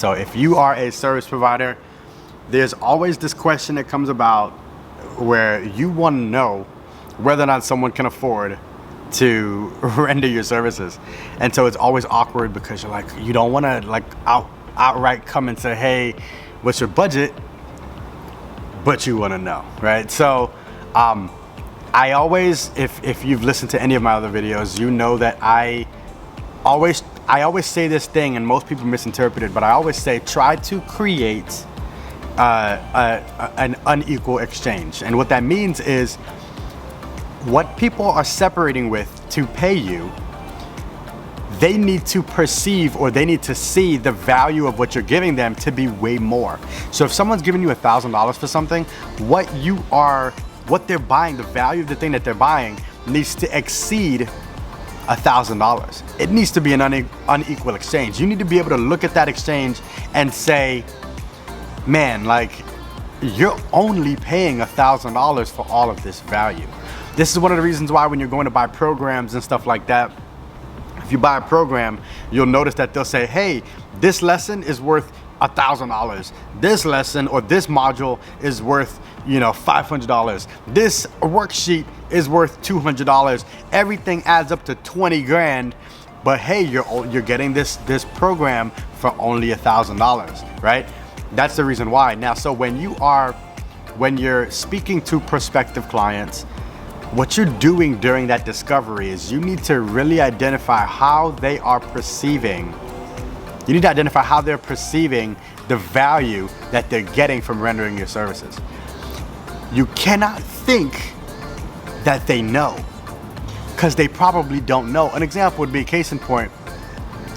So if you are a service provider, there's always this question that comes about where you want to know whether or not someone can afford to render your services. And so it's always awkward because you're like, you don't want to like outright come and say, hey, what's your budget? But you want to know, right? So I always, if you've listened to any of my other videos, you know that I always say this thing, and most people misinterpret it, but I always say try to create an unequal exchange. And what that means is what people are separating with to pay you, they need to perceive or they need to see the value of what you're giving them to be way more. So if someone's giving you $1,000 for something, what they're buying, the value of the thing that they're buying needs to exceed $1,000. It needs to be an unequal exchange. You need to be able to look at that exchange and say, man, like, you're only paying $1,000 for all of this value. This is one of the reasons why when you're going to buy programs and stuff like that, if you buy a program, you'll notice that they'll say, hey, this lesson is worth $1,000. This lesson or this module is worth, $500. This worksheet is worth $200. Everything adds up to 20 grand. But hey, you're getting this program for only $1,000, right? That's the reason why. Now, so when you're speaking to prospective clients, what you're doing during that discovery is you need to really identify how they are perceiving. You need to identify how they're perceiving the value that they're getting from rendering your services. You cannot think that they know, because they probably don't know. An example would be, case in point,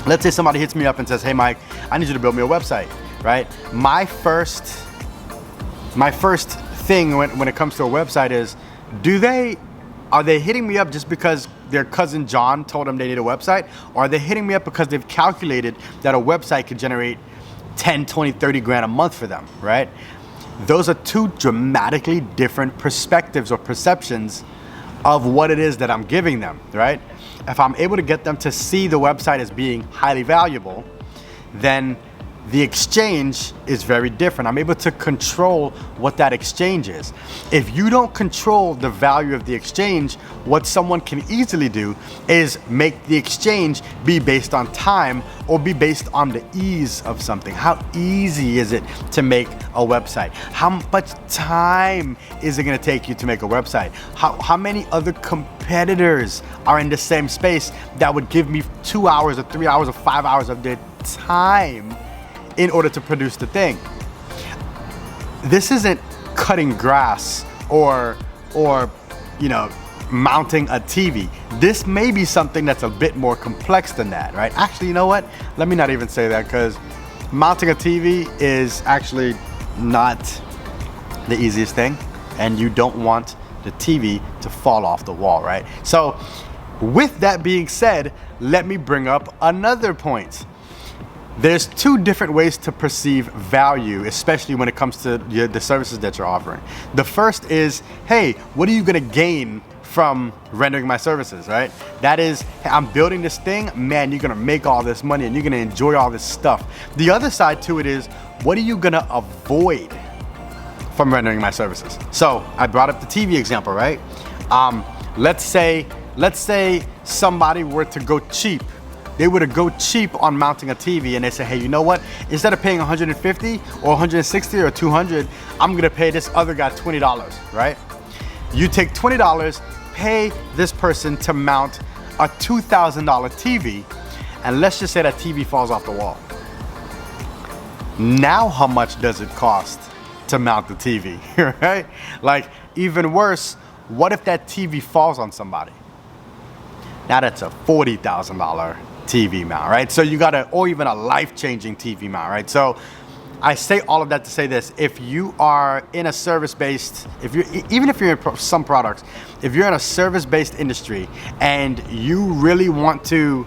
let's say somebody hits me up and says, hey Mike, I need you to build me a website, right? My first thing when it comes to a website is, are they hitting me up just because their cousin John told them they need a website? Or are they hitting me up because they've calculated that a website could generate 10, 20, 30 grand a month for them, right? Those are two dramatically different perspectives or perceptions of what it is that I'm giving them, right? If I'm able to get them to see the website as being highly valuable, then the exchange is very different. I'm able to control what that exchange is. If you don't control the value of the exchange, what someone can easily do is make the exchange be based on time or be based on the ease of something. How easy is it to make a website? How much time is it gonna take you to make a website? How many other competitors are in the same space that would give me 2 hours or 3 hours or 5 hours of their time in order to produce the thing? This isn't cutting grass or mounting a TV. This may be something that's a bit more complex than that, right? Actually, you know what? Let me not even say that, because mounting a TV is actually not the easiest thing, and you don't want the TV to fall off the wall, right? So with that being said, let me bring up another point. There's two different ways to perceive value, especially when it comes to the services that you're offering. The first is, hey, what are you gonna gain from rendering my services, right? That is, hey, I'm building this thing, man, you're gonna make all this money and you're gonna enjoy all this stuff. The other side to it is, what are you gonna avoid from rendering my services? So I brought up the TV example, right? Let's say somebody were to go cheap. They were to go cheap on mounting a TV, and they say, hey, you know what? Instead of paying 150 or 160 or 200, I'm gonna pay this other guy $20, right? You take $20, pay this person to mount a $2,000 TV, and let's just say that TV falls off the wall. Now how much does it cost to mount the TV, right? Like, even worse, what if that TV falls on somebody? Now that's a $40,000 TV mount, right? So you gotta, or even a life-changing TV mount, right? So I say all of that to say this: if you are in a service-based, even if you're in some products, if you're in a service-based industry and you really want to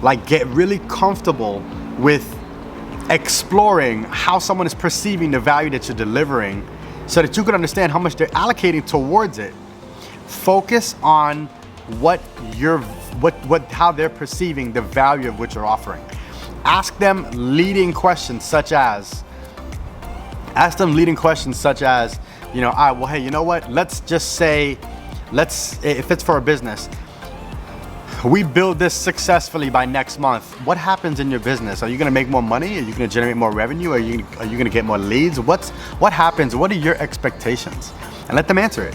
like get really comfortable with exploring how someone is perceiving the value that you're delivering, so that you can understand how much they're allocating towards it, focus on how they're perceiving the value of what you're offering. Ask them leading questions such as, you know, all right, well, hey, you know what? Let's just say, if it's for a business, we build this successfully by next month. What happens in your business? Are you gonna make more money? Are you gonna generate more revenue? Are you gonna get more leads? What happens? What are your expectations? And let them answer it.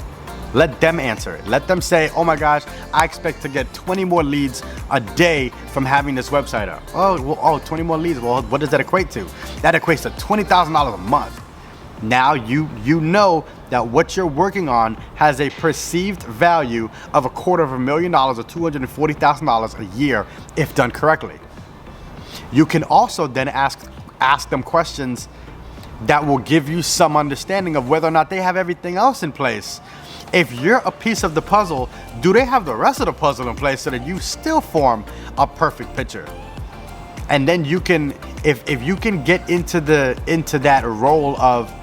Let them answer it. Let them say, oh my gosh, I expect to get 20 more leads a day from having this website up. 20 more leads. Well, what does that equate to? That equates to $20,000 a month. Now you know that what you're working on has a perceived value of $250,000 or $240,000 a year if done correctly. You can also then ask them questions that will give you some understanding of whether or not they have everything else in place. If you're a piece of the puzzle, do they have the rest of the puzzle in place so that you still form a perfect picture? And then you can, if you can get into that role of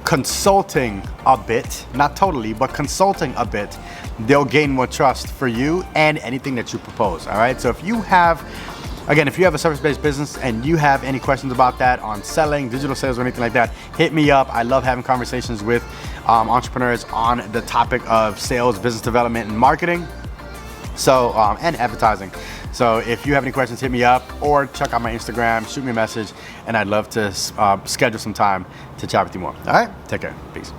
consulting a bit, not totally, but consulting a bit, they'll gain more trust for you and anything that you propose. All right. So if you have a service-based business and you have any questions about that on selling, digital sales, or anything like that, hit me up. I love having conversations with entrepreneurs on the topic of sales, business development, and marketing. So, and advertising. So if you have any questions, hit me up or check out my Instagram, shoot me a message, and I'd love to schedule some time to chat with you more. All right, take care. Peace.